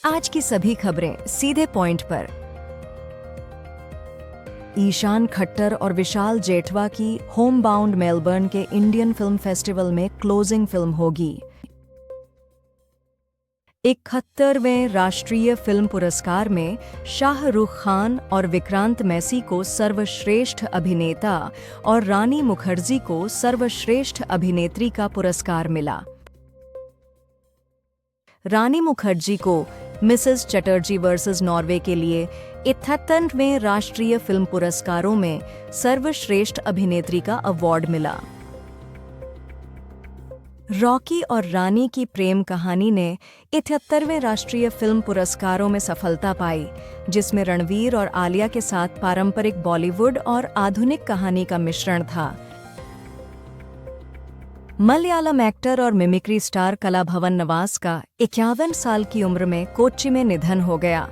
आज की सभी खबरें सीधे पॉइंट पर। ईशान खट्टर और विशाल जेठवा की होम बाउंड मेलबर्न के इंडियन फिल्म फेस्टिवल में क्लोजिंग फिल्म होगी। 71वें राष्ट्रीय फिल्म पुरस्कार में शाहरुख खान और विक्रांत मैसी को सर्वश्रेष्ठ अभिनेता और रानी मुखर्जी को सर्वश्रेष्ठ अभिनेत्री का पुरस्कार मिला। रानी मुखर्जी को मिसेस चटर्जी वर्सेस नॉर्वे के लिए 71वें राष्ट्रीय फिल्म पुरस्कारों में सर्वश्रेष्ठ अभिनेत्री का अवार्ड मिला। रॉकी और रानी की प्रेम कहानी ने 71वें राष्ट्रीय फिल्म पुरस्कारों में सफलता पाई, जिसमें रणवीर और आलिया के साथ पारंपरिक बॉलीवुड और आधुनिक कहानी का मिश्रण था। मलयालम एक्टर और मिमिक्री स्टार कलाभवन नवाज का 51 साल की उम्र में कोच्चि में निधन हो गया।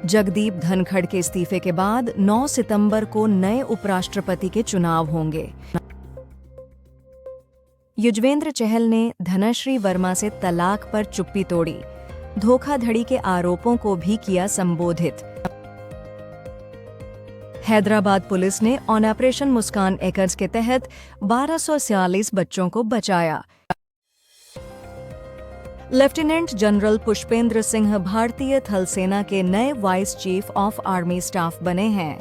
जगदीप धनखड़ के इस्तीफे के बाद 9 सितंबर को नए उपराष्ट्रपति के चुनाव होंगे। युजवेंद्र चहल ने धनश्री वर्मा से तलाक पर चुप्पी तोड़ी, धोखाधड़ी के आरोपों को भी किया संबोधित। हैदराबाद पुलिस ने ऑपरेशन मुस्कान एकर्स के तहत 1246 बच्चों को बचाया। लेफ्टिनेंट जनरल पुष्पेंद्र सिंह भारतीय थल सेना के नए vice chief of army staff बने हैं।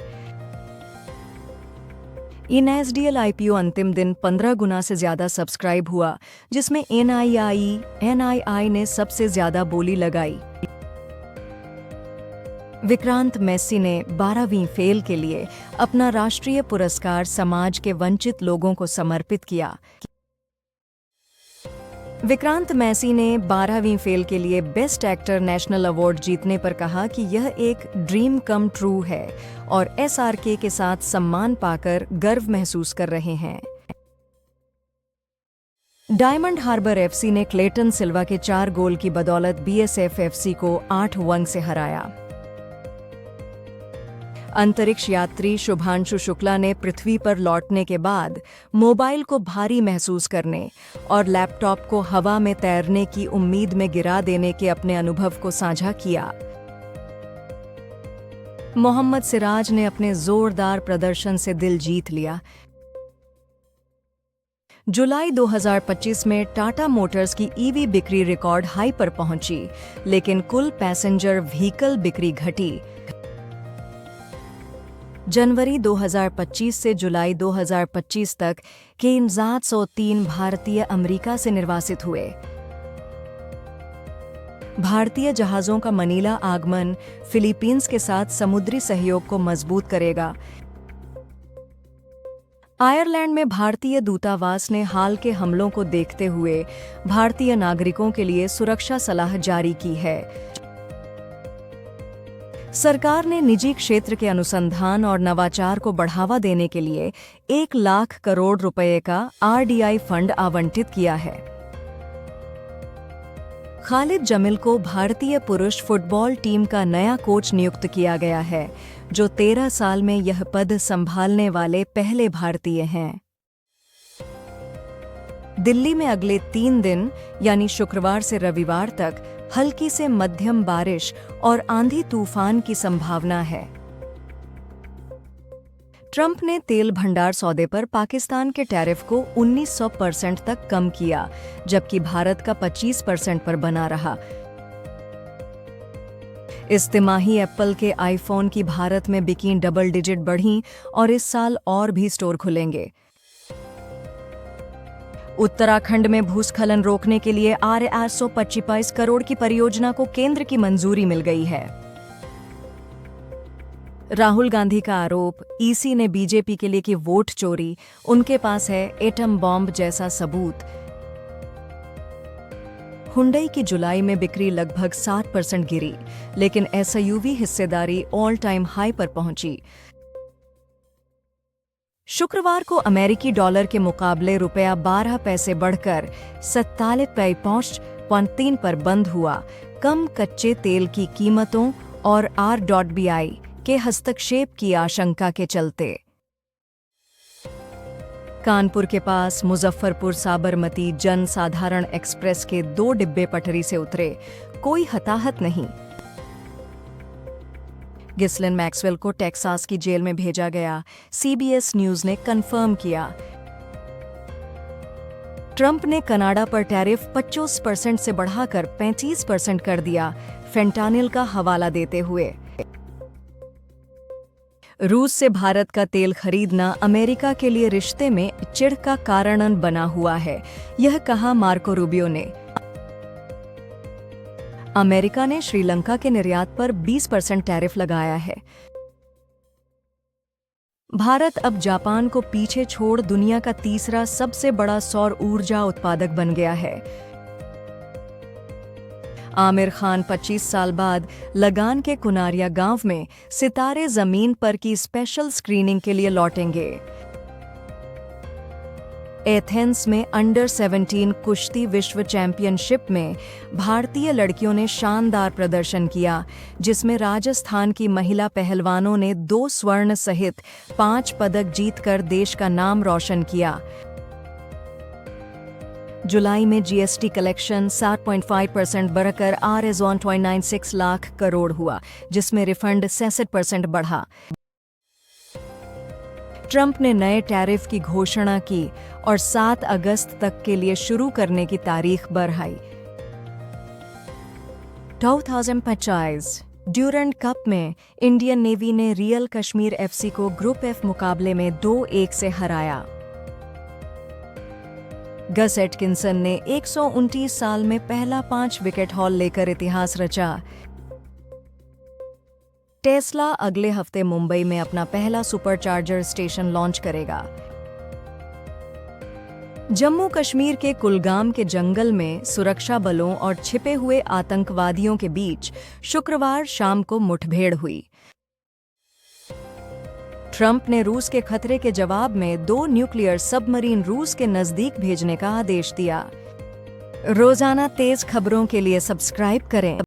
एनएसडीएल आईपीओ अंतिम दिन 15 गुना से ज्यादा सब्सक्राइब हुआ, जिसमें एनआईआई ने सबसे ज्यादा बोली लगाई। विक्रांत मैसी ने 12वीं फेल के लिए अपना राष्ट्रीय पुरस्कार समाज के वंचित लोगों को समर्पित किया। विक्रांत मैसी ने 12वीं फेल के लिए बेस्ट एक्टर नेशनल अवार्ड जीतने पर कहा कि यह एक ड्रीम कम ट्रू है और एसआरके के साथ सम्मान पाकर गर्व महसूस कर रहे हैं। डायमंड हार्बर एफसी ने क्लेटन सिल्वा के 4 गोल की बदौलत बीएसएफ एफसी को 8 अंक से हराया। अंतरिक्ष यात्री शुभांशु शुक्ला ने पृथ्वी पर लौटने के बाद मोबाइल को भारी महसूस करने और लैपटॉप को हवा में तैरने की उम्मीद में गिरा देने के अपने अनुभव को साझा किया। मोहम्मद सिराज ने अपने जोरदार प्रदर्शन से दिल जीत लिया। जुलाई 2025 में टाटा मोटर्स की ईवी बिक्री रिकॉर्ड हाई पर पहुंची, लेकिन कुल पैसेंजर व्हीकल बिक्री घटी। जनवरी 2025 से जुलाई 2025 तक केन 703 भारतीय अमेरिका से निर्वासित हुए। भारतीय जहाजों का मनीला आगमन फिलीपींस के साथ समुद्री सहयोग को मजबूत करेगा। आयरलैंड में भारतीय दूतावास ने हाल के हमलों को देखते हुए भारतीय नागरिकों के लिए सुरक्षा सलाह जारी की है। सरकार ने निजी क्षेत्र के अनुसंधान और नवाचार को बढ़ावा देने के लिए 1 लाख करोड़ रुपए का आरडीआई फंड आवंटित किया है। खालिद जमील को भारतीय पुरुष फुटबॉल टीम का नया कोच नियुक्त किया गया है, जो 13 साल में यह पद संभालने वाले पहले भारतीय हैं। दिल्ली में अगले 3 दिन यानी शुक्रवार से रविवार तक हल्की से मध्यम बारिश और आंधी तूफान की संभावना है। ट्रंप ने तेल भंडार सौदे पर पाकिस्तान के टैरिफ को 1900% तक कम किया, जबकि भारत का 25% पर बना रहा। इस तिमाही एप्पल के आईफोन की भारत में बिकी डबल डिजिट बढ़ी और इस साल और भी स्टोर खुलेंगे। उत्तराखंड में भूस्खलन रोकने के लिए ₹825 करोड़ की परियोजना को केंद्र की मंजूरी मिल गई है। राहुल गांधी का आरोप, ईसी ने बीजेपी के लिए की वोट चोरी, उनके पास है एटम बॉम्ब जैसा सबूत। हुंडई की जुलाई में बिक्री लगभग 7% गिरी, लेकिन एसयूवी हिस्सेदारी ऑल टाइम हाई पर पहुंची। शुक्रवार को अमेरिकी डॉलर के मुकाबले रुपया 12 पैसे बढ़कर 47.3 पर बंद हुआ। कम कच्चे तेल की कीमतों और आरबीआई के हस्तक्षेप की आशंका के चलते। कानपुर के पास मुजफ्फरपुर साबरमती जन साधारण एक्सप्रेस के 2 डिब्बे पटरी से उतरे, कोई हताहत नहीं। गिस्लिन मैक्सवेल को टेक्सास की जेल में भेजा गया, सीबीएस न्यूज ने कंफर्म किया। ट्रंप ने कनाडा पर टैरिफ 25% से बढ़ाकर 35% कर दिया, फेंटानिल का हवाला देते हुए। रूस से भारत का तेल खरीदना अमेरिका के लिए रिश्ते में चिढ़ का कारण बना हुआ है, यह कहा मार्को रूबियो ने। अमेरिका ने श्रीलंका के निर्यात पर 20% टैरिफ लगाया है। भारत अब जापान को पीछे छोड़ दुनिया का तीसरा सबसे बड़ा सौर ऊर्जा उत्पादक बन गया है। आमिर खान 25 साल बाद लगान के कुनारिया गांव में सितारे जमीन पर की स्पेशल स्क्रीनिंग के लिए लौटेंगे। एथेंस में अंडर 17 कुश्ती विश्व चैंपियनशिप में भारतीय लड़कियों ने शानदार प्रदर्शन किया, जिसमें राजस्थान की महिला पहलवानों ने 2 स्वर्ण सहित 5 पदक जीतकर देश का नाम रोशन किया। जुलाई में जीएसटी कलेक्शन 7.5% बढ़कर Rs1.96 लाख करोड़ हुआ, जिसमें रिफंड 66% बढ़ा। ट्रंप ने नए टैरिफ की घोषणा की और 7 अगस्त तक के लिए शुरू करने की तारीख बढ़ाई। 2025 ड्यूरेंट कप में इंडियन नेवी ने रियल कश्मीर एफसी को ग्रुप एफ मुकाबले में 2-1 से हराया। गस एटकिंसन ने 129 साल में पहला 5 विकेट हॉल लेकर इतिहास रचा। टेस्ला अगले हफ्ते मुंबई में अपना पहला सुपरचार्जर स्टेशन लॉन्च करेगा। जम्मू कश्मीर के कुलगाम के जंगल में सुरक्षा बलों और छिपे हुए आतंकवादियों के बीच शुक्रवार शाम को मुठभेड़ हुई। ट्रंप ने रूस के खतरे के जवाब में 2 न्यूक्लियर सबमरीन रूस के नजदीक भेजने का आदेश दिया। रोजाना तेज खबरों के लिए सब्सक्राइब करें।